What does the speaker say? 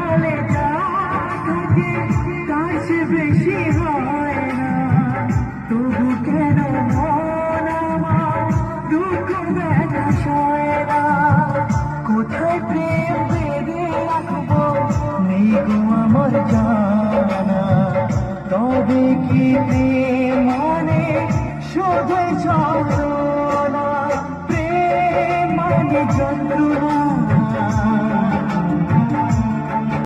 বলে যা থাকে তার সে বেশি হয় না, তবু কেন মন আমার দুঃখ ব্যথা সয় না? কোথায় প্রেম বেঁধে রাখবো নেই গো আমার জানা, তবে কি প্রেম মানে শুধু চন্দ্র